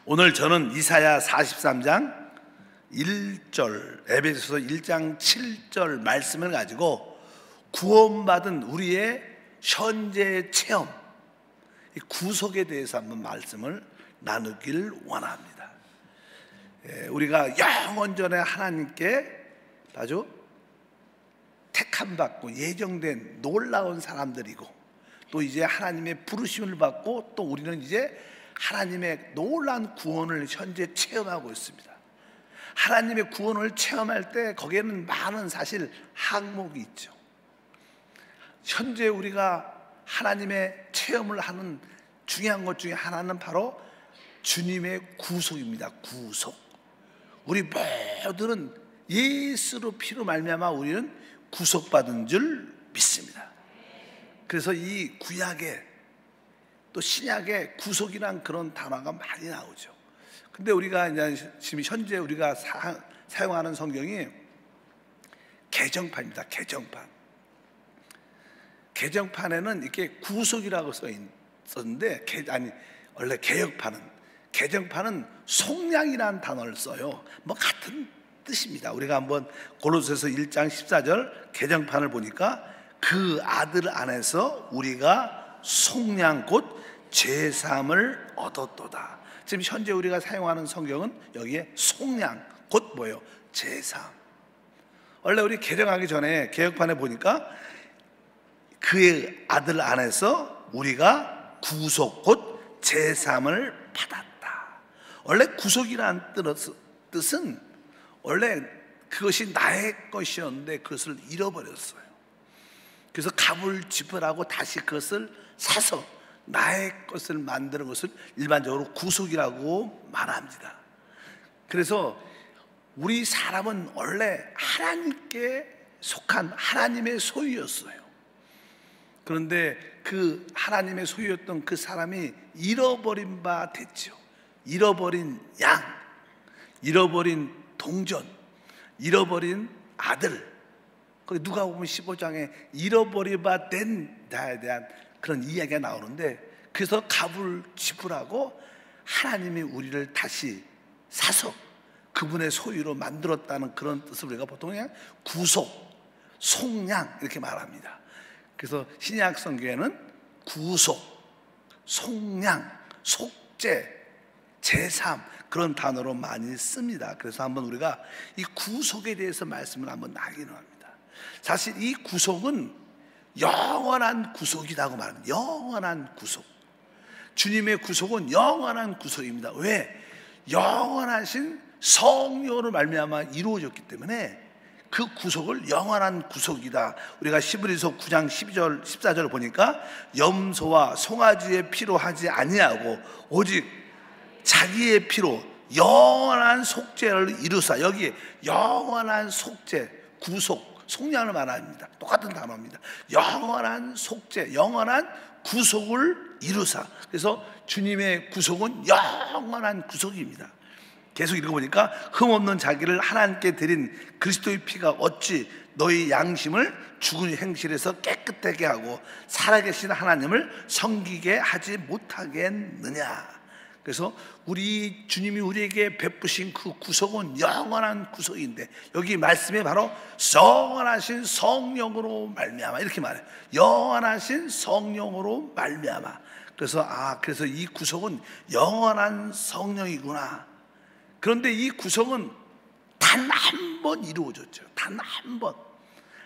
오늘 저는 이사야 43장 1절, 에베소서 1장 7절 말씀을 가지고 구원받은 우리의 현재 체험, 구속에 대해서 한번 말씀을 나누길 원합니다. 우리가 영원전에 하나님께 아주 택함받고 예정된 놀라운 사람들이고, 또 이제 하나님의 부르심을 받고, 또 우리는 이제 하나님의 놀라운 구원을 현재 체험하고 있습니다. 하나님의 구원을 체험할 때 거기에는 많은 사실 항목이 있죠. 현재 우리가 하나님의 체험을 하는 중요한 것 중에 하나는 바로 주님의 구속입니다. 구속. 우리 모두는 예수로 피로 말미암아 우리는 구속받은 줄 믿습니다. 그래서 이 구약에 또 신약에 구속이란 그런 단어가 많이 나오죠. 근데 우리가 이제 지금 현재 우리가 사용하는 성경이 개정판입니다. 개정판에는 이렇게 구속이라고 써 있었는데, 원래 개정판은 속량이라는 단어를 써요. 뭐 같은 뜻입니다. 우리가 한번 고로새서 1장 14절 개정판을 보니까 그 아들 안에서 우리가 속량 곧 죄사함을 얻었도다. 지금 현재 우리가 사용하는 성경은 여기에 속량 곧 뭐예요? 죄사함. 원래 우리 개정하기 전에 개혁판에 보니까 그의 아들 안에서 우리가 구속 곧 죄사함을 받았다. 원래 구속이라는 뜻은 원래 그것이 나의 것이었는데 그것을 잃어버렸어요. 그래서 갑을 지불하고 다시 그것을 사서 나의 것을 만드는 것을 일반적으로 구속이라고 말합니다. 그래서 우리 사람은 원래 하나님께 속한 하나님의 소유였어요. 그런데 그 하나님의 소유였던 그 사람이 잃어버린 바 됐죠. 잃어버린 양, 잃어버린 동전, 잃어버린 아들. 누가복음 15장에 잃어버린 바 된 자에 대한 그런 이야기가 나오는데, 그래서 갑을 지불하고 하나님이 우리를 다시 사서 그분의 소유로 만들었다는 그런 뜻을 우리가 보통 그냥 구속, 속량 이렇게 말합니다. 그래서 신약 성경에는 구속, 속량, 속죄, 제삼 그런 단어로 많이 씁니다. 그래서 한번 우리가 이 구속에 대해서 말씀을 한번 나누기로 합니다. 사실 이 구속은 영원한 구속이라고 말합니다. 영원한 구속. 주님의 구속은 영원한 구속입니다. 왜? 영원하신 성령으로 말미암아 이루어졌기 때문에 그 구속을 영원한 구속이다. 우리가 히브리서 9장 12절 14절을 보니까 염소와 송아지의 피로 하지 아니하고 오직 자기의 피로 영원한 속죄를 이루사. 여기 영원한 속죄, 구속, 속량을 말합니다. 똑같은 단어입니다. 영원한 속죄, 영원한 구속을 이루사. 그래서 주님의 구속은 영원한 구속입니다. 계속 읽어보니까 흠없는 자기를 하나님께 드린 그리스도의 피가 어찌 너희 양심을 죽은 행실에서 깨끗하게 하고 살아계신 하나님을 섬기게 하지 못하겠느냐. 그래서 우리 주님이 우리에게 베푸신 그 구속은 영원한 구속인데, 여기 말씀에 바로 영원하신 성령으로 말미암아 이렇게 말해요. 영원하신 성령으로 말미암아. 그래서 이 구속은 영원한 성령이구나. 그런데 이 구속은 단 한 번 이루어졌죠. 단 한 번.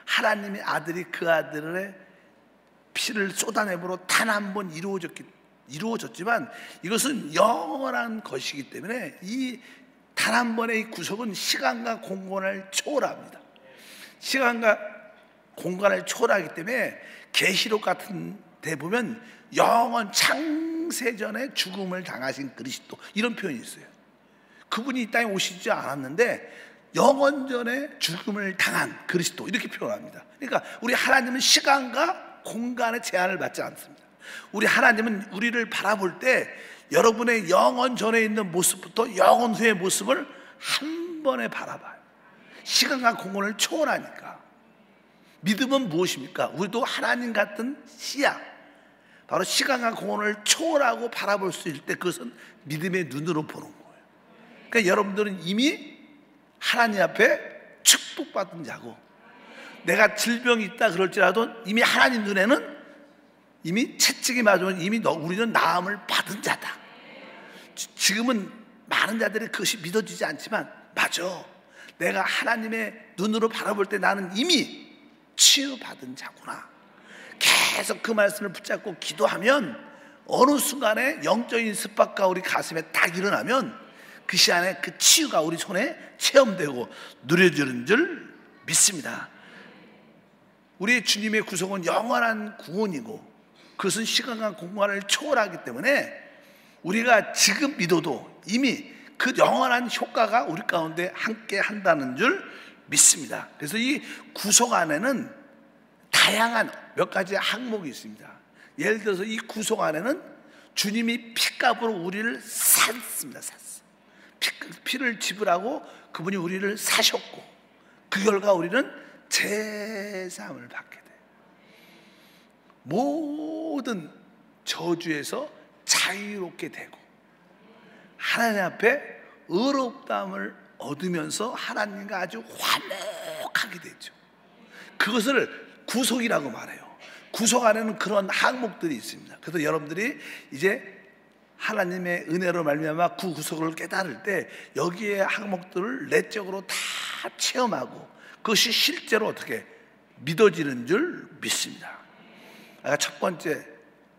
하나님의 아들이 그 아들의 피를 쏟아내므로 단 한 번 이루어졌지만 이것은 영원한 것이기 때문에 이 단 한 번의 이 구속은 시간과 공간을 초월합니다. 시간과 공간을 초월하기 때문에 계시록 같은 데 보면 영원 창세전에 죽음을 당하신 그리스도 이런 표현이 있어요. 그분이 이 땅에 오시지 않았는데 영원전에 죽음을 당한 그리스도 이렇게 표현합니다. 그러니까 우리 하나님은 시간과 공간의 제한을 받지 않습니다. 우리 하나님은 우리를 바라볼 때 여러분의 영원 전에 있는 모습부터 영원 후의 모습을 한 번에 바라봐요. 시간과 공간을 초월하니까. 믿음은 무엇입니까? 우리도 하나님 같은 시야, 바로 시간과 공간을 초월하고 바라볼 수 있을 때 그것은 믿음의 눈으로 보는 거예요. 그러니까 여러분들은 이미 하나님 앞에 축복받은 자고, 내가 질병이 있다 그럴지라도 이미 하나님 눈에는 이미 채찍이 맞으면 이미 우리는 나음을 받은 자다. 지금은 많은 자들이 그것이 믿어지지 않지만, 맞아, 내가 하나님의 눈으로 바라볼 때 나는 이미 치유받은 자구나. 계속 그 말씀을 붙잡고 기도하면 어느 순간에 영적인 습박과 우리 가슴에 딱 일어나면 그 시간에 그 치유가 우리 손에 체험되고 누려지는 줄 믿습니다. 우리 주님의 구속은 영원한 구원이고 그것은 시간과 공간을 초월하기 때문에 우리가 지금 믿어도 이미 그 영원한 효과가 우리 가운데 함께 한다는 줄 믿습니다. 그래서 이 구속 안에는 다양한 몇 가지 항목이 있습니다. 예를 들어서 이 구속 안에는 주님이 피값으로 우리를 샀습니다. 샀어. 피를 지불하고 그분이 우리를 사셨고, 그 결과 우리는 제사함을 받게 돼요. 모든 저주에서 자유롭게 되고 하나님 앞에 의롭다함을 얻으면서 하나님과 아주 화목하게 되죠. 그것을 구속이라고 말해요. 구속 안에는 그런 항목들이 있습니다. 그래서 여러분들이 이제 하나님의 은혜로 말미암아 구속을 깨달을 때 여기에 항목들을 내적으로 다 체험하고 그것이 실제로 어떻게 믿어지는 줄 믿습니다. 첫 번째,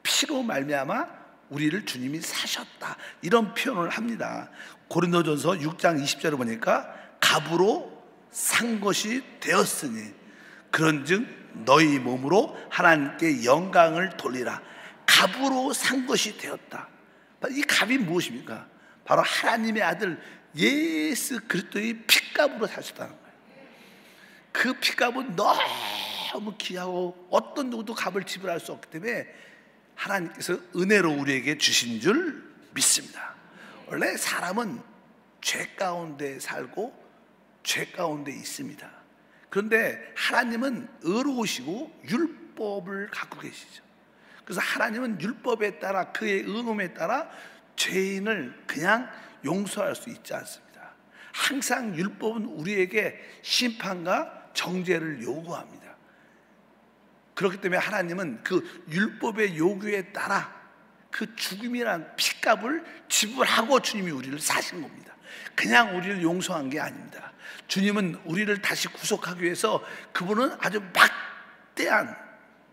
피로 말미암아 우리를 주님이 사셨다, 이런 표현을 합니다. 고린도전서 6장 20절을 보니까 값으로 산 것이 되었으니 그런즉 너희 몸으로 하나님께 영광을 돌리라. 값으로 산 것이 되었다. 이 값이 무엇입니까? 바로 하나님의 아들 예수 그리스도의 피값으로 사셨다는 거예요. 그 피값은 너무 귀하고 어떤 누구도 값을 지불할 수 없기 때문에 하나님께서 은혜로 우리에게 주신 줄 믿습니다. 원래 사람은 죄 가운데 살고 죄 가운데 있습니다. 그런데 하나님은 의로우시고 율법을 갖고 계시죠. 그래서 하나님은 율법에 따라 그의 의로움에 따라 죄인을 그냥 용서할 수 있지 않습니다. 항상 율법은 우리에게 심판과 정죄를 요구합니다. 그렇기 때문에 하나님은 그 율법의 요구에 따라 그 죽음이란 피값을 지불하고 주님이 우리를 사신 겁니다. 그냥 우리를 용서한 게 아닙니다. 주님은 우리를 다시 구속하기 위해서 그분은 아주 막대한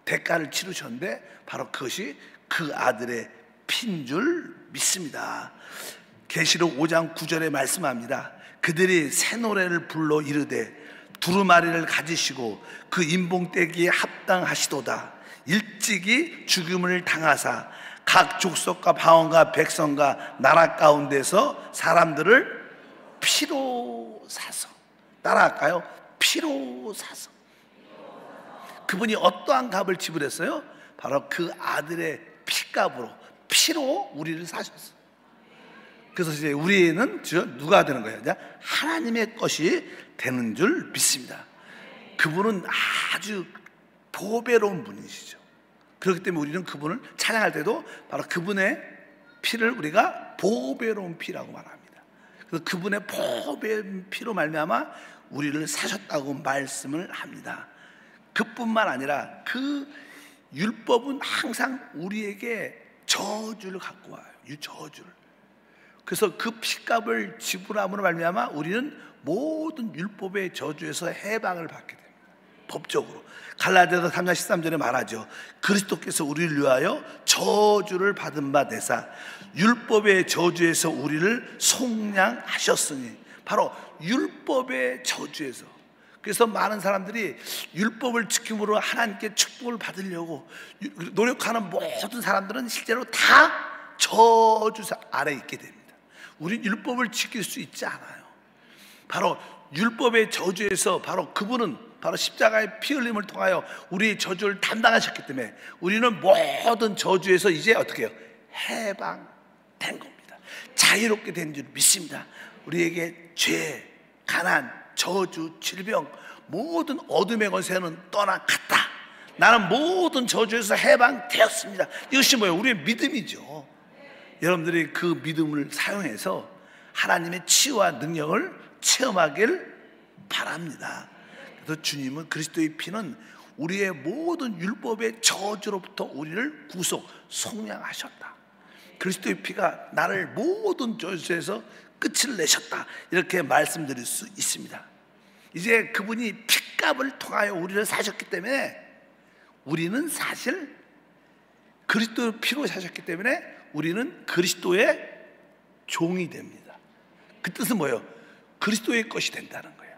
대가를 치르셨는데 바로 그것이 그 아들의 피인 줄 믿습니다. 계시록 5장 9절에 말씀합니다. 그들이 새 노래를 불러 이르되 두루마리를 가지시고 그 인봉떼기에 합당하시도다. 일찍이 죽음을 당하사 각 족속과 방언과 백성과 나라 가운데서 사람들을 피로 사서, 따라할까요? 피로 사서. 그분이 어떠한 값을 지불했어요? 바로 그 아들의 피값으로, 피로 우리를 사셨어요. 그래서 이제 우리는 누가 되는 거예요? 하나님의 것이 되는 줄 믿습니다. 그분은 아주 보배로운 분이시죠. 그렇기 때문에 우리는 그분을 찬양할 때도 바로 그분의 피를 우리가 보배로운 피라고 말합니다. 그래서 그분의 보배로운 피로 말미암아 우리를 사셨다고 말씀을 합니다. 그뿐만 아니라 그 율법은 항상 우리에게 저주를 갖고 와요. 저주를. 그래서 그 피값을 지불함으로 말미암아 우리는 모든 율법의 저주에서 해방을 받게 됩니다. 법적으로. 갈라디아서 3장 13절에 말하죠. 그리스도께서 우리를 위하여 저주를 받은 바 되사 율법의 저주에서 우리를 속량하셨으니, 바로 율법의 저주에서. 그래서 많은 사람들이 율법을 지킴으로 하나님께 축복을 받으려고 노력하는 모든 사람들은 실제로 다 저주 아래 있게 됩니다. 우리 율법을 지킬 수 있지 않아요. 바로 율법의 저주에서 바로 그분은 바로 십자가의 피 흘림을 통하여 우리의 저주를 담당하셨기 때문에 우리는 모든 저주에서 이제 어떻게 해요? 해방된 겁니다. 자유롭게 된 줄 믿습니다. 우리에게 죄, 가난, 저주, 질병, 모든 어둠의 권세는 떠나갔다. 나는 모든 저주에서 해방되었습니다. 이것이 뭐예요? 우리의 믿음이죠. 여러분들이 그 믿음을 사용해서 하나님의 치유와 능력을 체험하길 바랍니다. 그래서 주님은 그리스도의 피는 우리의 모든 율법의 저주로부터 우리를 구속, 속량하셨다. 그리스도의 피가 나를 모든 저주에서 끝을 내셨다. 이렇게 말씀드릴 수 있습니다. 이제 그분이 핏값을 통하여 우리를 사셨기 때문에 우리는 사실 그리스도의 피로 사셨기 때문에 우리는 그리스도의 종이 됩니다. 그 뜻은 뭐예요? 그리스도의 것이 된다는 거예요.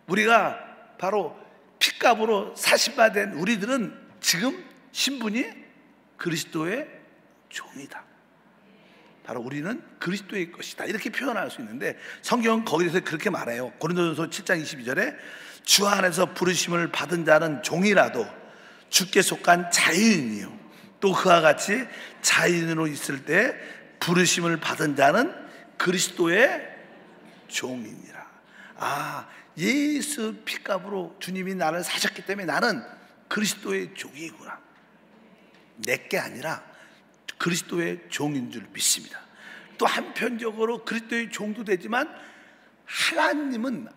우리가 바로 핏값으로 사심받은 우리들은 지금 신분이 그리스도의 종이다. 바로 우리는 그리스도의 것이다. 이렇게 표현할 수 있는데 성경은 거기서 그렇게 말해요. 고린도전서 7장 22절에 주 안에서 부르심을 받은 자는 종이라도 주께 속한 자유인이요 또 그와 같이 자유인으로 있을 때 부르심을 받은 자는 그리스도의 종이니라. 아, 예수 핏값으로 주님이 나를 사셨기 때문에 나는 그리스도의 종이구나. 내게 아니라 그리스도의 종인 줄 믿습니다. 또 한편적으로 그리스도의 종도 되지만 하나님은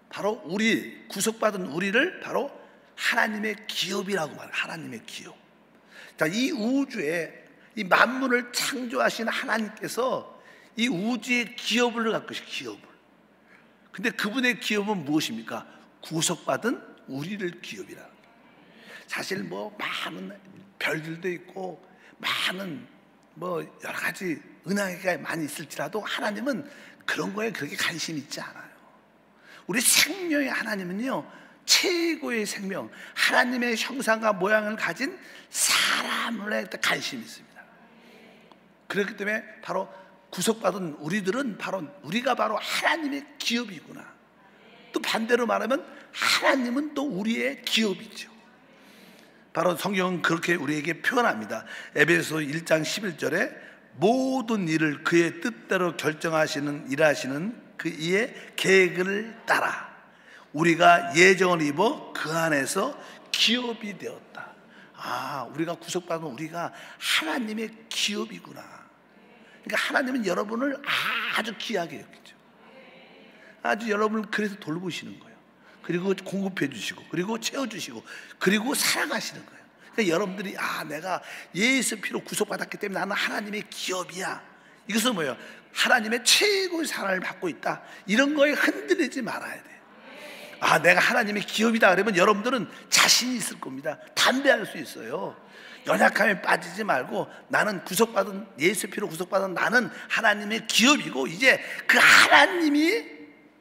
바로 우리 구속받은 우리를 바로 하나님의 기업이라고 말해요. 하나님의 기업. 자, 이 우주에 이 만물을 창조하신 하나님께서 이 우주의 기업을 갖고 계신 기업을. 근데 그분의 기업은 무엇입니까? 구속받은 우리를 기업이라. 사실 뭐 많은 별들도 있고 많은 뭐 여러 가지 은하계가 많이 있을지라도 하나님은 그런 거에 그렇게 관심이 있지 않아요. 우리 생명의 하나님은요 최고의 생명, 하나님의 형상과 모양을 가진 사람에 관심이 있습니다. 그렇기 때문에 바로 구속받은 우리들은 바로 우리가 바로 하나님의 기업이구나. 또 반대로 말하면 하나님은 또 우리의 기업이죠. 바로 성경은 그렇게 우리에게 표현합니다. 에베소 1장 11절에 모든 일을 그의 뜻대로 결정하시는 일하시는 그 이의 계획을 따라 우리가 예정을 입어 그 안에서 기업이 되었다. 아, 우리가 구속받은 우리가 하나님의 기업이구나. 그러니까 하나님은 여러분을 아주 귀하게 여기죠. 아주 여러분을 그래서 돌보시는 거예요. 그리고 공급해 주시고 그리고 채워주시고 그리고 사랑하시는 거예요. 그러니까 여러분들이 내가 예수 피로 구속받았기 때문에 나는 하나님의 기업이야. 이것은 뭐예요? 하나님의 최고의 사랑을 받고 있다. 이런 거에 흔들리지 말아야 돼요. 내가 하나님의 기업이다 그러면 여러분들은 자신이 있을 겁니다. 담대할 수 있어요. 연약함에 빠지지 말고 나는 구속받은 예수 피로 구속받은 나는 하나님의 기업이고 이제 그 하나님이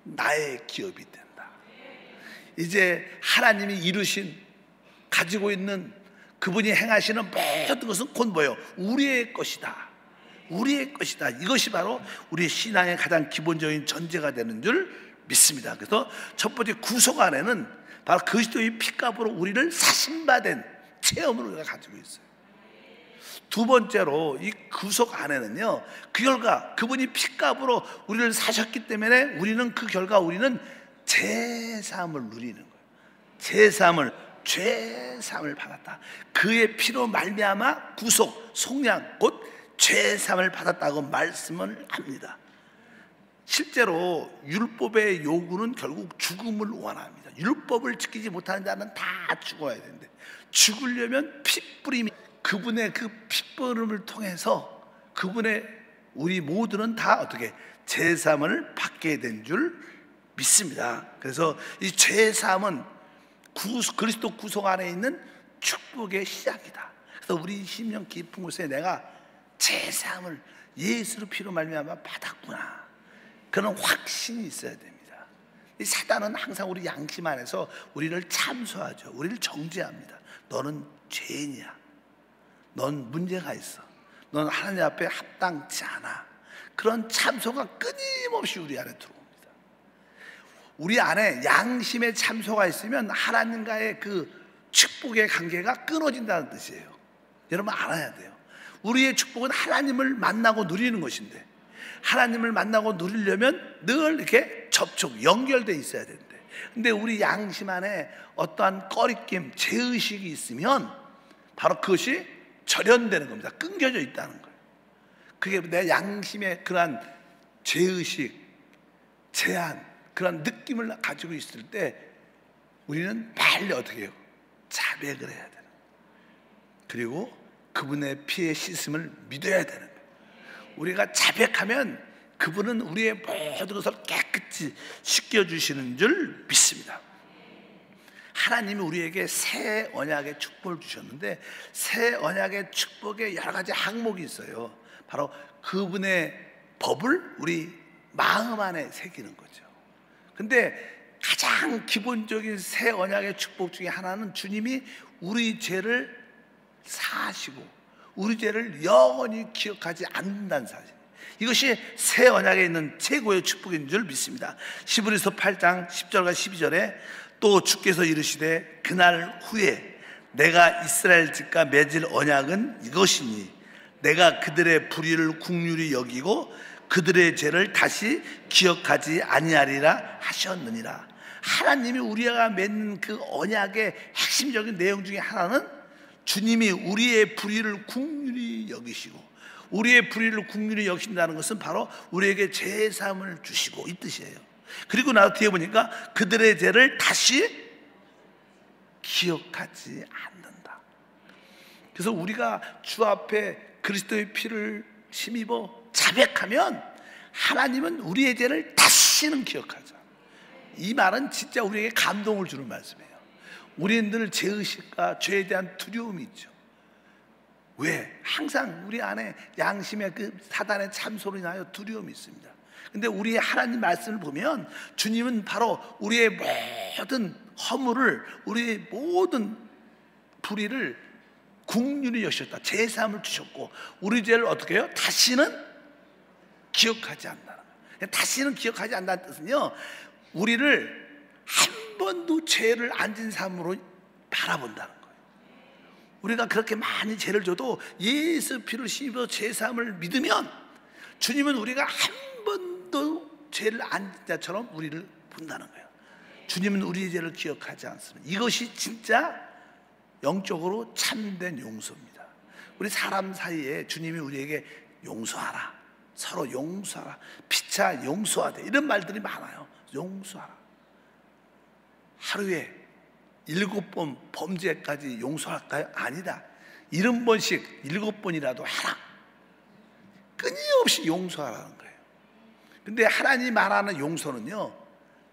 나의 기업이 된다. 이제 하나님이 이루신 가지고 있는 그분이 행하시는 모든 것은 곧 뭐예요? 우리의 것이다. 우리의 것이다. 이것이 바로 우리의 신앙의 가장 기본적인 전제가 되는 줄 믿습니다. 그래서 첫 번째 구속 안에는 바로 그리스도의 피값으로 우리를 사심받은 체험을 우리가 가지고 있어요. 두 번째로 이 구속 안에는요 그 결과 그분이 피값으로 우리를 사셨기 때문에 우리는 그 결과 우리는 제사함을 누리는 거예요. 제사함을 죄사함을 받았다. 그의 피로 말미암아 구속, 속량 곧 죄사함을 받았다고 말씀을 합니다. 실제로 율법의 요구는 결국 죽음을 원합니다. 율법을 지키지 못하는 자는 다 죽어야 되는데 죽으려면 핏부림이 그분의 그 핏부림을 통해서 그분의 우리 모두는 다 어떻게 죄사함을 받게 된 줄 믿습니다. 그래서 이 죄사함은 그리스도 구속 안에 있는 축복의 시작이다. 그래서 우리 심령 깊은 곳에 내가 죄사함을 예수의 피로 말미암아 받았구나. 그런 확신이 있어야 됩니다. 이 사단은 항상 우리 양심 안에서 우리를 참소하죠. 우리를 정죄합니다. 너는 죄인이야. 넌 문제가 있어. 넌 하나님 앞에 합당치 않아. 그런 참소가 끊임없이 우리 안에 들어옵니다. 우리 안에 양심의 참소가 있으면 하나님과의 그 축복의 관계가 끊어진다는 뜻이에요. 여러분 알아야 돼요. 우리의 축복은 하나님을 만나고 누리는 것인데 하나님을 만나고 누리려면 늘 이렇게 접촉, 연결돼 있어야 되는데, 근데 우리 양심 안에 어떠한 꺼리낌, 죄의식이 있으면 바로 그것이 절연되는 겁니다. 끊겨져 있다는 거예요. 그게 내 양심의 그러한 죄의식, 제한, 그런 느낌을 가지고 있을 때 우리는 빨리 어떻게 해요? 자백을 해야 되는, 그리고 그분의 피에 씻음을 믿어야 되는 거예요. 우리가 자백하면 그분은 우리의 모든 것을 깨끗이 씻겨주시는 줄 믿습니다. 하나님이 우리에게 새 언약의 축복을 주셨는데, 새 언약의 축복에 여러 가지 항목이 있어요. 바로 그분의 법을 우리 마음 안에 새기는 거죠. 근데 가장 기본적인 새 언약의 축복 중에 하나는 주님이 우리 죄를 사하시고 우리 죄를 영원히 기억하지 않는다는 사실, 이것이 새 언약에 있는 최고의 축복인 줄 믿습니다. 히브리서 8장 10절과 12절에 또 주께서 이르시되 그날 후에 내가 이스라엘 집과 맺을 언약은 이것이니 내가 그들의 불의를 긍휼히 여기고 그들의 죄를 다시 기억하지 아니하리라 하셨느니라. 하나님이 우리가 맺는 그 언약의 핵심적인 내용 중에 하나는 주님이 우리의 불의를 긍휼히 여기시고, 우리의 불의를 긍휼히 여기신다는 것은 바로 우리에게 죄 사함을 주시고 이 뜻이에요. 그리고 나서 뒤에 보니까 그들의 죄를 다시 기억하지 않는다. 그래서 우리가 주 앞에 그리스도의 피를 힘입어 자백하면 하나님은 우리의 죄를 다시는 기억하자. 이 말은 진짜 우리에게 감동을 주는 말씀이에요. 우리는 늘 죄의식과 죄에 대한 두려움이 있죠. 왜? 항상 우리 안에 양심의 그 사단의 참소로 인하여 두려움이 있습니다. 근데 우리 하나님 말씀을 보면 주님은 바로 우리의 모든 허물을, 우리의 모든 불의를 긍휼히 여기셨다. 제사함을 주셨고 우리 죄를 어떻게 해요? 다시는 기억하지 않는다. 다시는 기억하지 않는다는 뜻은요, 우리를 한 번도 죄를 안 진 삶으로 바라본다는 거예요. 우리가 그렇게 많이 죄를 져도 예수 피를 힘입어 제사함을 믿으면 주님은 우리가 한 번도 죄를 안 진 자처럼 우리를 본다는 거예요. 주님은 우리의 죄를 기억하지 않습니다. 이것이 진짜 영적으로 참된 용서입니다. 우리 사람 사이에 주님이 우리에게 용서하라, 서로 용서하라, 피차 용서하되 이런 말들이 많아요. 용서하라. 하루에 7번 범죄까지 용서할까요? 아니다. 70번씩 7번이라도 하라. 끊임없이 용서하라는 거예요. 근데 하나님이 말하는 용서는요,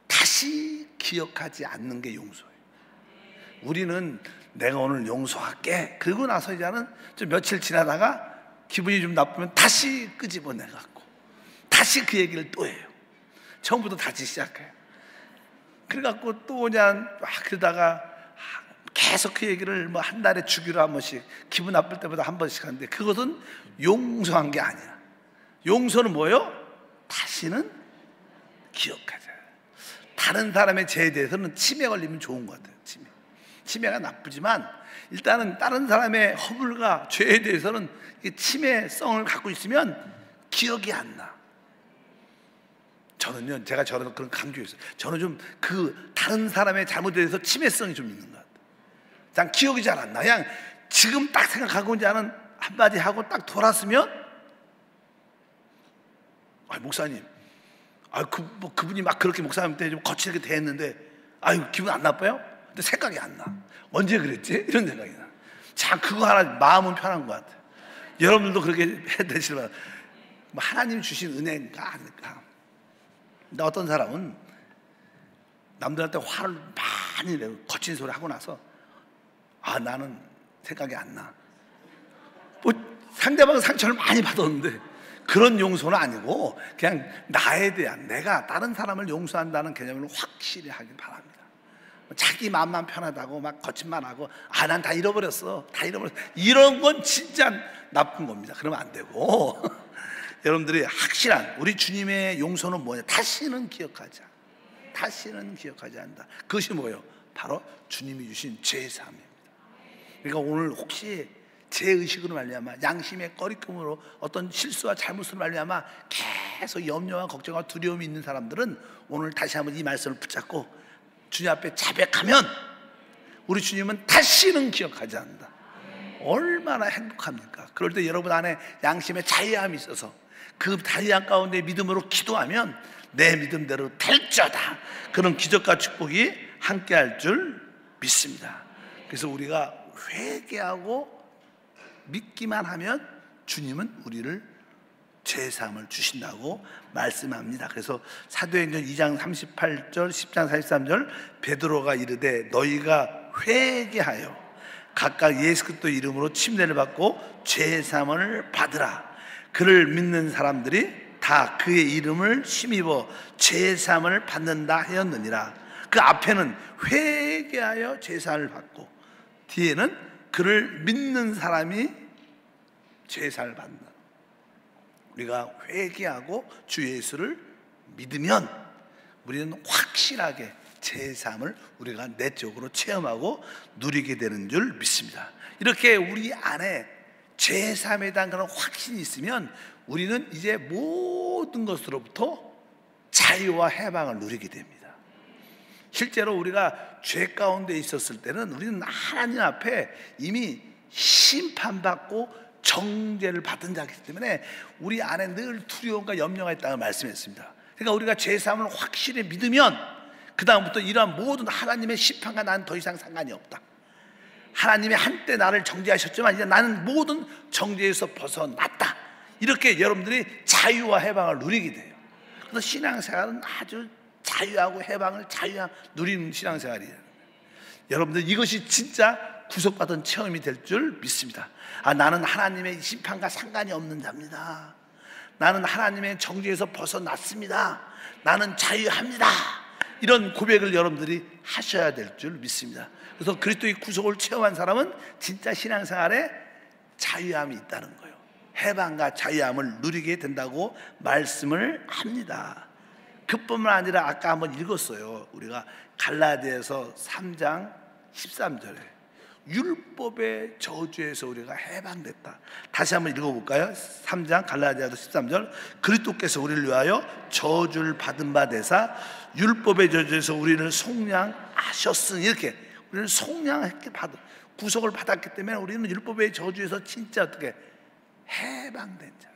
다시 기억하지 않는 게 용서예요. 우리는 내가 오늘 용서할게, 그러고 나서 이제는 좀 며칠 지나다가 기분이 좀 나쁘면 다시 끄집어내갖고 다시 그 얘기를 또 해요. 처음부터 다시 시작해요. 그래갖고 또 그냥 그러다가 계속 그 얘기를 뭐 한 달에 주기로 한 번씩, 기분 나쁠 때마다 한 번씩 하는데 그것은 용서한 게 아니야. 용서는 뭐예요? 다시는 기억하자. 다른 사람의 죄에 대해서는 치매 걸리면 좋은 것 같아요. 치매가 나쁘지만 일단은 다른 사람의 허물과 죄에 대해서는 치매성을 갖고 있으면 기억이 안 나. 저는요, 제가 저는 그런 강조했어요. 저는 좀 그 다른 사람의 잘못에 대해서 치매성이 좀 있는 것 같아요. 그냥 기억이 잘 안 나. 그냥 지금 딱 생각하고 이제 하는 한마디 하고 딱 돌았으면, 목사님, 그분이 막 그렇게 목사님한테 좀 거칠게 대했는데, 기분 안 나빠요? 근데 생각이 안 나. 언제 그랬지? 이런 생각이 나. 참 그거 하나 마음은 편한 것 같아요. 여러분들도 그렇게 해 되시면 하나님 주신 은혜인가 아닐까. 근데 어떤 사람은 남들한테 화를 많이 내고 거친 소리 하고 나서 나는 생각이 안 나. 뭐 상대방은 상처를 많이 받았는데 그런 용서는 아니고 그냥 나에 대한, 내가 다른 사람을 용서한다는 개념을 확실히 하길 바랍니다. 자기 마음만 편하다고 막 거친 말 하고 난 다 잃어버렸어, 다 잃어버렸어, 이런 건 진짜 나쁜 겁니다. 그러면 안 되고 여러분들이 확실한 우리 주님의 용서는 뭐냐? 다시는 기억하자. 다시는 기억하지 않는다. 그것이 뭐예요? 바로 주님이 주신 죄 사함입니다. 그러니까 오늘 혹시 죄의식으로 말미암아 양심의 꺼리낌으로 어떤 실수와 잘못으로 말미암아 계속 염려와 걱정과 두려움이 있는 사람들은 오늘 다시 한번 이 말씀을 붙잡고 주님 앞에 자백하면 우리 주님은 다시는 기억하지 않는다. 얼마나 행복합니까? 그럴 때 여러분 안에 양심의 자유함이 있어서 그 자유함 가운데 믿음으로 기도하면 내 믿음대로 될지어다, 그런 기적과 축복이 함께할 줄 믿습니다. 그래서 우리가 회개하고 믿기만 하면 주님은 우리를 죄사함을 주신다고 말씀합니다. 그래서 사도행전 2장 38절 10장 43절 베드로가 이르되 너희가 회개하여 각각 예수 그리스도 이름으로 침례를 받고 죄사함을 받으라. 그를 믿는 사람들이 다 그의 이름을 힘입어 죄사함을 받는다 하였느니라. 그 앞에는 회개하여 죄사함을 받고 뒤에는 그를 믿는 사람이 죄사함을 받는다. 우리가 회개하고 주 예수를 믿으면 우리는 확실하게 죄사함을 우리가 내적으로 체험하고 누리게 되는 줄 믿습니다. 이렇게 우리 안에 죄사함에 대한 그런 확신이 있으면 우리는 이제 모든 것으로부터 자유와 해방을 누리게 됩니다. 실제로 우리가 죄 가운데 있었을 때는 우리는 하나님 앞에 이미 심판받고 정죄를 받은 자이기 때문에 우리 안에 늘 두려움과 염려가 있다고 말씀했습니다. 그러니까 우리가 죄사함을 확실히 믿으면 그 다음부터 이러한 모든 하나님의 심판과 나는 더 이상 상관이 없다. 하나님이 한때 나를 정죄하셨지만 이제 나는 모든 정죄에서 벗어났다. 이렇게 여러분들이 자유와 해방을 누리게 돼요. 그래서 신앙생활은 아주 자유하고 해방을 누리는 신앙생활이에요. 여러분들 이것이 진짜 구속받은 체험이 될 줄 믿습니다. 나는 하나님의 심판과 상관이 없는 자입니다. 나는 하나님의 정죄에서 벗어났습니다. 나는 자유합니다. 이런 고백을 여러분들이 하셔야 될 줄 믿습니다. 그래서 그리스도의 구속을 체험한 사람은 진짜 신앙생활에 자유함이 있다는 거예요. 해방과 자유함을 누리게 된다고 말씀을 합니다. 그뿐만 아니라 아까 한번 읽었어요. 우리가 갈라디아서 3장 13절에 율법의 저주에서 우리가 해방됐다. 다시 한번 읽어볼까요? 3장 갈라디아서 13절 그리스도께서 우리를 위하여 저주를 받은 바 되사 율법의 저주에서 우리를 속량하셨으니, 이렇게 우리를 속량했게 구속을 받았기 때문에 우리는 율법의 저주에서 진짜 어떻게 해방된 자.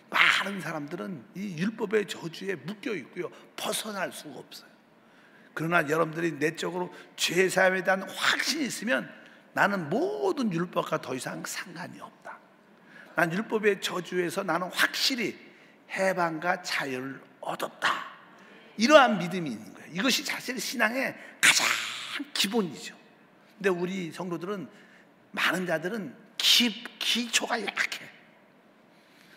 많은 사람들은 이 율법의 저주에 묶여 있고요, 벗어날 수가 없어요. 그러나 여러분들이 내적으로 죄사함에 대한 확신이 있으면 나는 모든 율법과 더 이상 상관이 없다. 난 율법의 저주에서 나는 확실히 해방과 자유를 얻었다. 이러한 믿음이 있는 거예요. 이것이 사실 신앙의 가장 기본이죠. 근데 우리 성도들은, 많은 자들은 기초가 약해.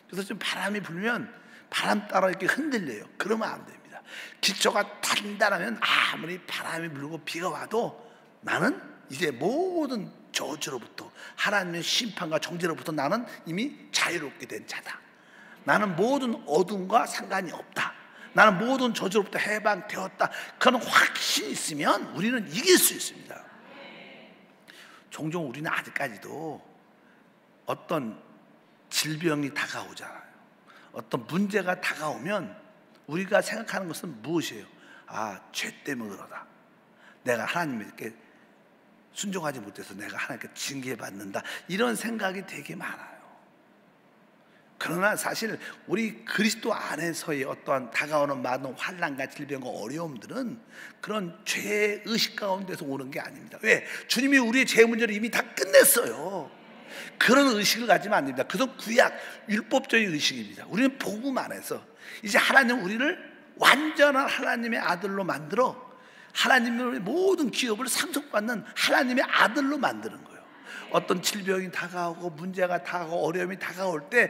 그래서 좀 바람이 불면 바람 따라 이렇게 흔들려요. 그러면 안 됩니다. 기초가 단단하면 아무리 바람이 불고 비가 와도 나는 이제 모든 저주로부터, 하나님의 심판과 정죄로부터 나는 이미 자유롭게 된 자다. 나는 모든 어둠과 상관이 없다. 나는 모든 저주로부터 해방되었다. 그런 확신이 있으면 우리는 이길 수 있습니다. 종종 우리는 아직까지도 어떤 질병이 다가오잖아요. 어떤 문제가 다가오면 우리가 생각하는 것은 무엇이에요? 죄 때문에 그러다. 내가 하나님께 순종하지 못해서 내가 하나님께 징계받는다. 이런 생각이 되게 많아요. 그러나 사실 우리 그리스도 안에서의 어떠한 다가오는 많은 환난과 질병과 어려움들은 그런 죄의식 가운데서 오는 게 아닙니다. 왜? 주님이 우리의 죄 문제를 이미 다 끝냈어요. 그런 의식을 가지면 안 됩니다. 그것은 구약 율법적인 의식입니다. 우리는 복음 안에서 이제 하나님 우리를 완전한 하나님의 아들로 만들어 하나님의 모든 기업을 상속받는 하나님의 아들로 만드는 거예요. 어떤 질병이 다가오고 문제가 다가오고 어려움이 다가올 때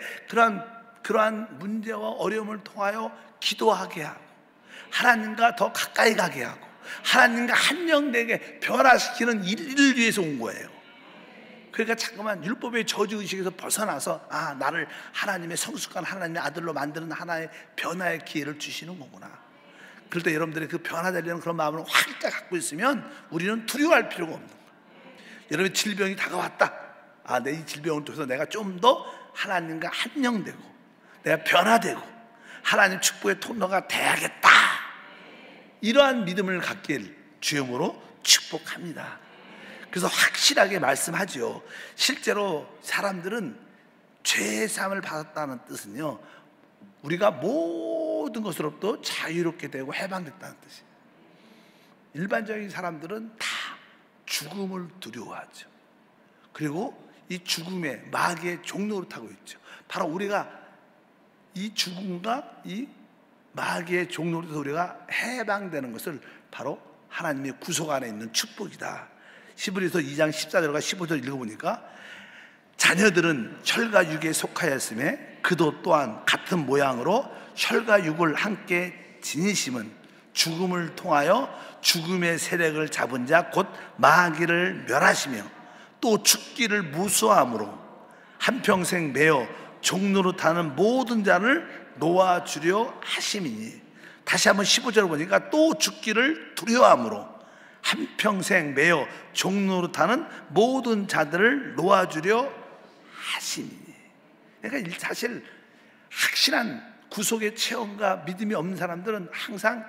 그러한 문제와 어려움을 통하여 기도하게 하고 하나님과 더 가까이 가게 하고 하나님과 한영되게 변화시키는 일을 위해서 온 거예요. 그러니까 자꾸만 율법의 저주의식에서 벗어나서 나를 하나님의 성숙한 하나님의 아들로 만드는 하나의 변화의 기회를 주시는 거구나. 그럴 때 여러분들이 그 변화되려는 그런 마음을 확 갖고 있으면 우리는 두려워할 필요가 없는 거예요. 여러분 질병이 다가왔다. 내 이 질병을 통해서 내가 좀 더 하나님과 한영되고 내가 변화되고 하나님 축복의 통로가 돼야겠다. 이러한 믿음을 갖길 주님으로 축복합니다. 그래서 확실하게 말씀하죠. 실제로 사람들은 죄의 사함을 받았다는 뜻은요, 우리가 모든 것으로부터 자유롭게 되고 해방됐다는 뜻이에요. 일반적인 사람들은 다 죽음을 두려워하죠. 그리고 이 죽음의 마귀의 종로를 타고 있죠. 바로 우리가 이 죽음과 이 마귀의 종로에서 우리가 해방되는 것을 바로 하나님의 구속 안에 있는 축복이다. 히브리서 2장 14절과 15절 읽어보니까 자녀들은 혈과 육에 속하였음에 그도 또한 같은 모양으로 혈과 육을 함께 지니심은 죽음을 통하여 죽음의 세력을 잡은 자 곧 마귀를 멸하시며 또 죽기를 무수함으로 한평생 매어 종로로 타는 모든 자를 놓아주려 하심이니. 다시 한번 15절 보니까 또 죽기를 두려워함으로 한평생 매어 종로로 타는 모든 자들을 놓아주려 하심이니. 그러니까 사실 확실한 구속의 체험과 믿음이 없는 사람들은 항상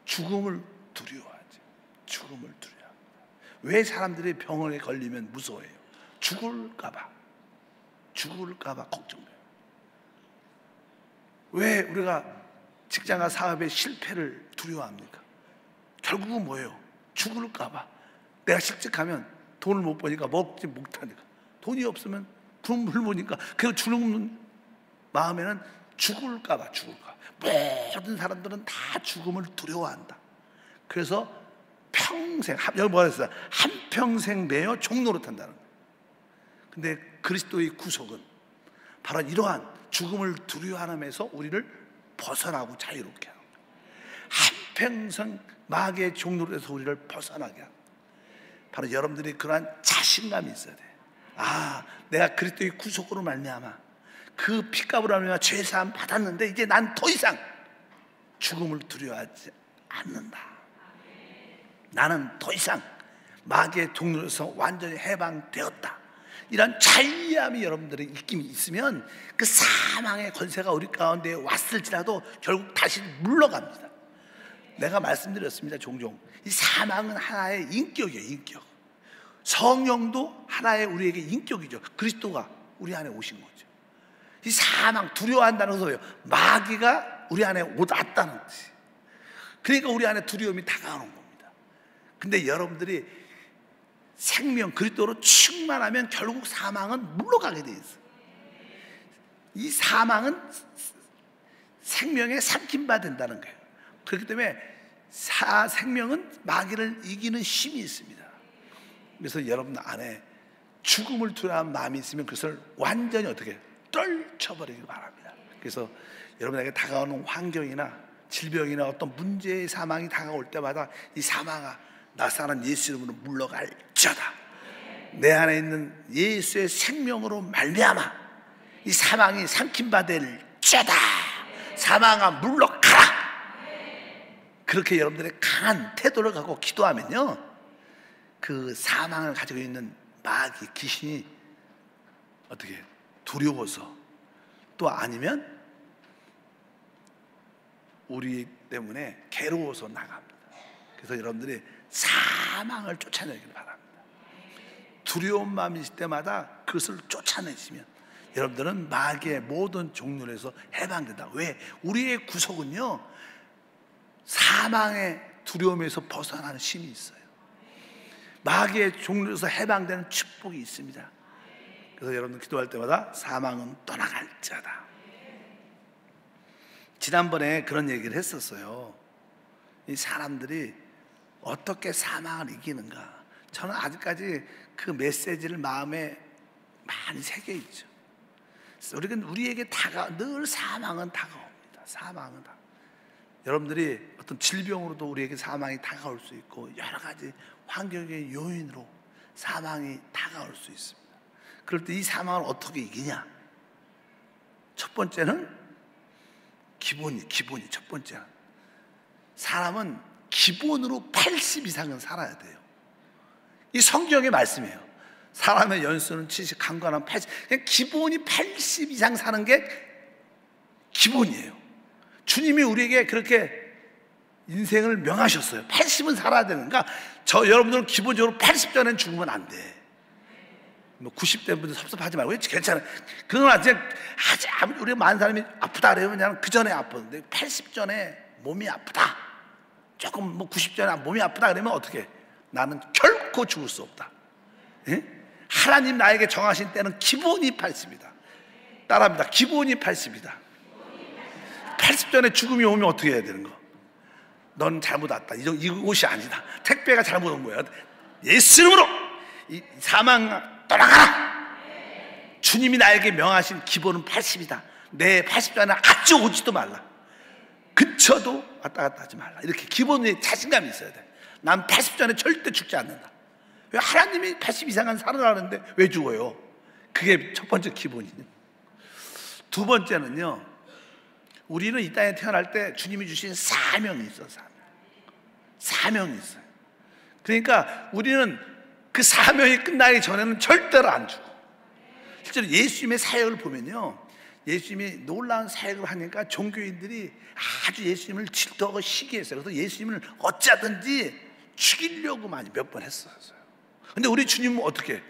죽음을 두려워하죠. 죽음을 두려워합니다. 왜 사람들이 병원에 걸리면 무서워해요? 죽을까봐 걱정돼요. 왜 우리가 직장과 사업의 실패를 두려워합니까? 결국은 뭐예요? 죽을까봐. 내가 실직하면 돈을 못 버니까 먹지 못하니까. 돈이 없으면 굶을 보니까 그 죽는 마음에는 죽을까봐. 모든 사람들은 다 죽음을 두려워한다. 그래서 평생, 여기 뭐라 했어요? 한평생 매여 종로로 탄다는 거예요. 근데 그리스도의 구속은 바로 이러한 죽음을 두려워함에서 우리를 벗어나고 자유롭게 하는 거예요. 한평생 마귀의 종로로 해서 우리를 벗어나게 하는 거예요. 바로 여러분들이 그러한 자신감이 있어야 돼요. 내가 그리스도의 구속으로 말미암아 그 피값으로 말미암아 죄사함 받았는데 이제 난 더 이상 죽음을 두려워하지 않는다. 나는 더 이상 마귀의 종로에서 완전히 해방되었다. 이런 자유함이 여러분들의 입김이 있으면 그 사망의 권세가 우리 가운데 왔을지라도 결국 다시 물러갑니다. 내가 말씀드렸습니다. 종종 이 사망은 하나의 인격이에요. 인격. 성령도 하나의 우리에게 인격이죠. 그리스도가 우리 안에 오신 거죠. 이 사망 두려워한다는 것은 마귀가 우리 안에 왔다는 뜻이에요. 그러니까 우리 안에 두려움이 다가오는 겁니다. 근데 여러분들이 생명 그리스도로 충만하면 결국 사망은 물러가게 돼 있어요. 이 사망은 생명에 삼킴바 된다는 거예요. 그렇기 때문에 생명은 마귀를 이기는 힘이 있습니다. 그래서 여러분 안에 죽음을 두려워하는 마음이 있으면 그것을 완전히 어떻게 떨쳐버리기 바랍니다. 그래서 여러분에게 다가오는 환경이나 질병이나 어떤 문제의 사망이 다가올 때마다 이 사망아 나사는 예수 이름으로 물러갈지어다. 내 안에 있는 예수의 생명으로 말미암아 이 사망이 삼킴받을지어다. 사망아 물러가라. 그렇게 여러분들의 강한 태도를 갖고 기도하면요, 그 사망을 가지고 있는 마귀 귀신이 어떻게 두려워서 또 아니면 우리 때문에 괴로워서 나갑니다. 그래서 여러분들이 사망을 쫓아내기를 바랍니다. 두려운 마음이 있을 때마다 그것을 쫓아내시면 여러분들은 마귀의 모든 종류에서 해방된다. 왜? 우리의 구속은요, 사망의 두려움에서 벗어나는 힘이 있어요. 마귀의 종류에서 해방되는 축복이 있습니다. 그래서 여러분 기도할 때마다 사망은 떠나갈지어다. 지난번에 그런 얘기를 했었어요. 이 사람들이 어떻게 사망을 이기는가. 저는 아직까지 그 메시지를 마음에 많이 새겨 있죠. 우리에게 늘 사망은 다가옵니다. 사망은 다가옵니다. 여러분들이 어떤 질병으로도 우리에게 사망이 다가올 수 있고 여러 가지 환경의 요인으로 사망이 다가올 수 있습니다. 그럴 때 이 사망을 어떻게 이기냐? 첫 번째는 기본이 첫 번째는 사람은 기본으로 80 이상은 살아야 돼요. 이 성경의 말씀이에요. 사람의 연수는 70, 강건한 80. 그냥 기본이 80 이상 사는 게 기본이에요. 주님이 우리에게 그렇게 인생을 명하셨어요. 80은 살아야 되는가? 여러분들은 기본적으로 80 전엔 죽으면 안 돼. 뭐 90대 분들 섭섭하지 말고 괜찮아. 그건 이제 우리 많은 사람이 아프다 그래요. 그냥 그 전에 아프는데 80 전에 몸이 아프다. 조금 뭐 90 전에 몸이 아프다 그러면 어떻게? 나는 결코 죽을 수 없다. 예? 하나님 나에게 정하신 때는 기본이 80이다. 따라합니다. 기본이 80이다. 80 전에 죽음이 오면 어떻게 해야 되는 거? 넌 잘못 왔다. 이곳이 아니다. 택배가 잘못 온 거야. 예수 이름으로 이 사망 떠나가라. 주님이 나에게 명하신 기본은 80이다. 내 80 전에 아주 오지도 말라. 근처도 왔다 갔다 하지 말라. 이렇게 기본에 자신감이 있어야 돼. 난 80 전에 절대 죽지 않는다. 왜 하나님이 80 이상은 살아나는데 왜 죽어요? 그게 첫 번째 기본이에요. 두 번째는요, 우리는 이 땅에 태어날 때 주님이 주신 사명이 있어요. 사명이 있어요. 그러니까 우리는 그 사명이 끝나기 전에는 절대로 안 죽어. 실제로 예수님의 사역을 보면요, 예수님이 놀라운 사역을 하니까 종교인들이 아주 예수님을 질투하고 시기했어요. 그래서 예수님을 어찌하든지 죽이려고 많이 몇 번 했어요. 근데 우리 주님은 어떻게?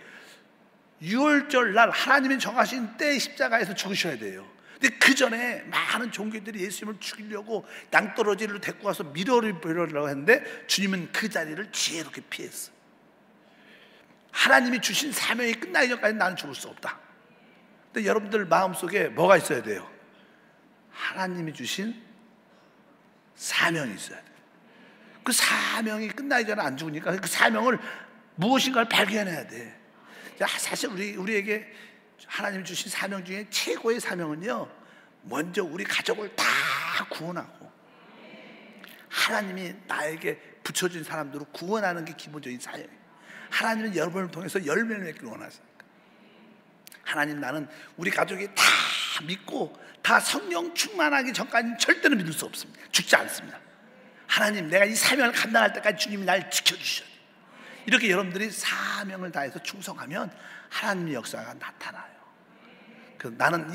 6월절 날 하나님이 정하신 때 십자가에서 죽으셔야 돼요. 근데 그 전에 많은 종교인들이 예수님을 죽이려고 낭떠러지를 데리고 와서 밀어버리려고 했는데 주님은 그 자리를 지혜롭게 피했어요. 하나님이 주신 사명이 끝나기 전까지 나는 죽을 수 없다. 근데 여러분들 마음속에 뭐가 있어야 돼요? 하나님이 주신 사명이 있어야 돼요. 그 사명이 끝나기 전에 안 죽으니까 그 사명을 무엇인가를 발견해야 돼. 사실 우리에게 하나님이 주신 사명 중에 최고의 사명은요, 먼저 우리 가족을 다 구원하고 하나님이 나에게 붙여준 사람들을 구원하는 게 기본적인 사역이에요. 하나님은 여러분을 통해서 열매를 맺기를 원하십니까? 하나님, 나는 우리 가족이 다 믿고 다 성령 충만하기 전까지는 절대로 믿을 수 없습니다. 죽지 않습니다. 하나님, 내가 이 사명을 감당할 때까지 주님이 날 지켜주셔야 돼요. 이렇게 여러분들이 사명을 다해서 충성하면 하나님의 역사가 나타나요. 나는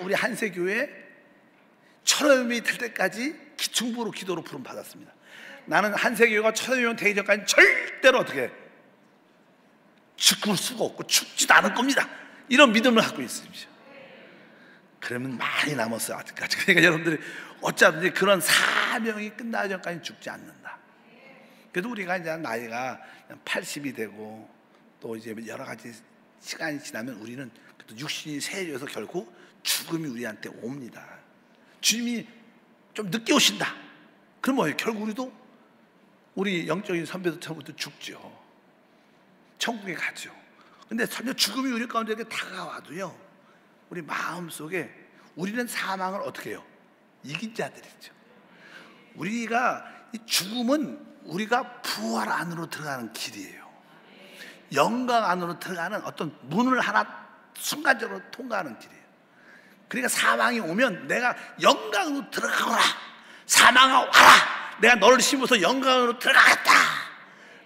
우리 한세교회 천여명이 될 때까지 기충부로 기도로 부름 받았습니다. 나는 한세교회가 천여명 되기 전까지 절대로 어떻게 죽을 수가 없고 죽지도 않을 겁니다. 이런 믿음을 갖고 있습니다. 그러면 많이 남았어요, 아직까지. 그러니까 여러분들이 어쩌든지 그런 사명이 끝나기 전까지 죽지 않는다. 그래도 우리가 이제 나이가 80이 되고 또 이제 여러 가지 시간이 지나면 우리는 또 육신이 세해져서 결국 죽음이 우리한테 옵니다. 주님이 좀 늦게 오신다. 그럼 뭐예요? 결국 우리 영적인 선배도 처음부터 죽죠. 천국에 가죠. 근데 전혀 죽음이 우리 가운데 이렇게 다가와도요, 우리 마음속에 우리는 사망을 어떻게 해요? 이긴 자들이죠. 우리가 이 죽음은 우리가 부활 안으로 들어가는 길이에요. 영광 안으로 들어가는 어떤 문을 하나 순간적으로 통과하는 길이에요. 그러니까 사망이 오면 내가 영광으로 들어가거라. 사망아 와라. 내가 너를 심어서 영광으로 들어가겠다.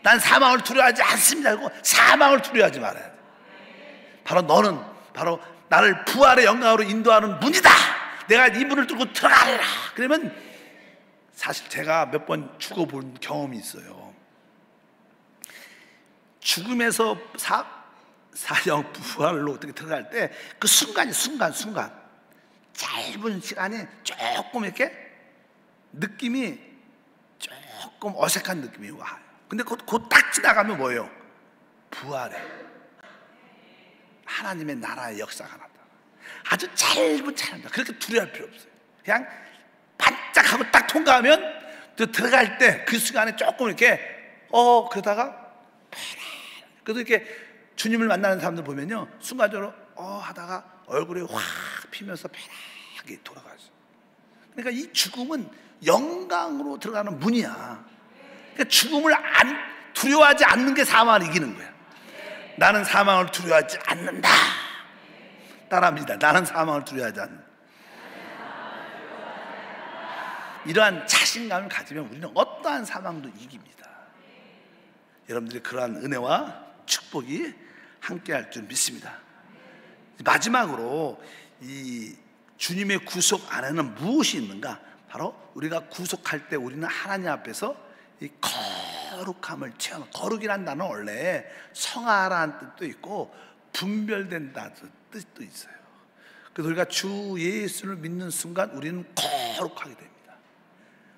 난 사망을 두려워하지 않습니다. 그리고 사망을 두려워하지 말아야 돼. 바로 너는 바로 나를 부활의 영광으로 인도하는 문이다. 내가 이 문을 뚫고 들어가리라. 그러면 사실 제가 몇 번 죽어본 경험이 있어요. 죽음에서 사형 부활로 어떻게 들어갈 때 그 순간 짧은 시간에 조금 이렇게 느낌이 조금 어색한 느낌이 와요. 근데 곧 딱 지나가면 뭐예요? 부활해. 하나님의 나라의 역사가 나타나. 아주 짧은 차이입니다. 그렇게 두려워할 필요 없어요. 그냥 반짝하고 딱 통과하면 또 들어갈 때 그 시간에 조금 이렇게 그러다가 그래도 이렇게 주님을 만나는 사람들 보면요, 순간적으로 하다가 얼굴이 확 피면서 편하게 돌아가죠. 그러니까 이 죽음은 영광으로 들어가는 문이야. 그러니까 죽음을 두려워하지 않는 게 사망을 이기는 거야. 나는 사망을 두려워하지 않는다. 따라합니다. 나는 사망을 두려워하지 않는다. 이러한 자신감을 가지면 우리는 어떠한 사망도 이깁니다. 여러분들이 그러한 은혜와 축복이 함께 할 줄 믿습니다. 마지막으로 이 주님의 구속 안에는 무엇이 있는가? 바로 우리가 구속할 때 우리는 하나님 앞에서 이 거룩함을 체험. 거룩이란 단어는 원래 성하라는 뜻도 있고 분별된다는 뜻도 있어요. 그래서 우리가 주 예수를 믿는 순간 우리는 거룩하게 됩니다.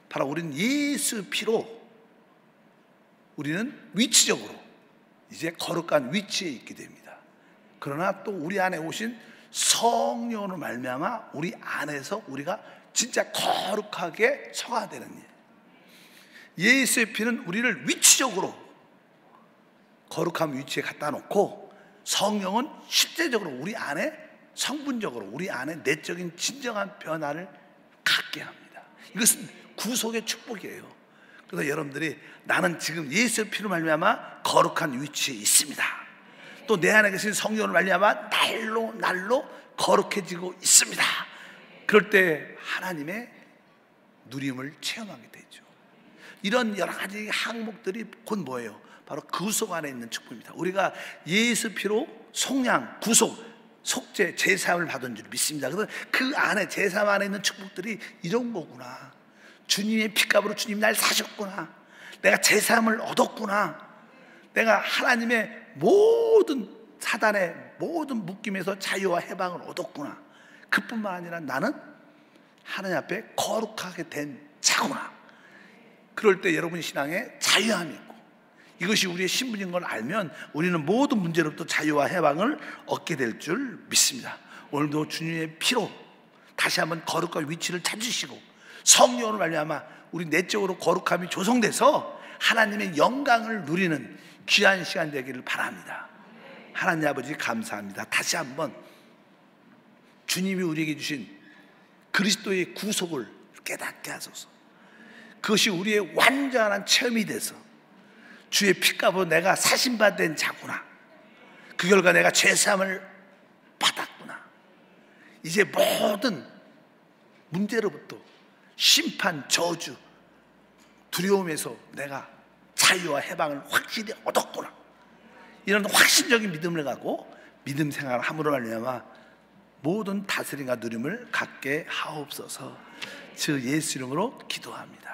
바로 우리는 예수 피로 우리는 위치적으로 이제 거룩한 위치에 있게 됩니다. 그러나 또 우리 안에 오신 성령으로 말미암아 우리 안에서 우리가 진짜 거룩하게 성화되는 일. 예수의 피는 우리를 위치적으로 거룩한 위치에 갖다 놓고 성령은 실제적으로 우리 안에 성분적으로 우리 안에 내적인 진정한 변화를 갖게 합니다. 이것은 구속의 축복이에요. 그래서 여러분들이 나는 지금 예수의 피로 말미암아 거룩한 위치에 있습니다. 또 내 안에 계신 성령으로 말미암아 날로 거룩해지고 있습니다. 그럴 때 하나님의 누림을 체험하게 되죠. 이런 여러 가지 항목들이 곧 뭐예요? 바로 구속 안에 있는 축복입니다. 우리가 예수 피로 속량, 구속, 속죄, 제사함을 받은 줄 믿습니다. 그래서 그 안에 제사함 안에 있는 축복들이 이런 거구나. 주님의 피값으로 주님 날 사셨구나. 내가 제사함을 얻었구나. 내가 하나님의 모든 사단의 모든 묶임에서 자유와 해방을 얻었구나. 그뿐만 아니라 나는 하나님 앞에 거룩하게 된 자구나. 그럴 때 여러분 신앙에 자유함이 있고 이것이 우리의 신분인 걸 알면 우리는 모든 문제로부터 자유와 해방을 얻게 될 줄 믿습니다. 오늘도 주님의 피로 다시 한번 거룩한 위치를 찾으시고 성령으로 말미암아 우리 내적으로 거룩함이 조성돼서 하나님의 영광을 누리는 귀한 시간 되기를 바랍니다. 하나님 아버지 감사합니다. 다시 한번 주님이 우리에게 주신 그리스도의 구속을 깨닫게 하소서. 그것이 우리의 완전한 체험이 돼서 주의 피값으로 내가 사신받은 자구나. 그 결과 내가 죄사함을 받았구나. 이제 모든 문제로부터 심판, 저주, 두려움에서 내가 자유와 해방을 확실히 얻었구나. 이런 확신적인 믿음을 갖고 믿음 생활을 함으로 말미암아 모든 다스림과 누림을 갖게 하옵소서. 주 예수 이름으로 기도합니다.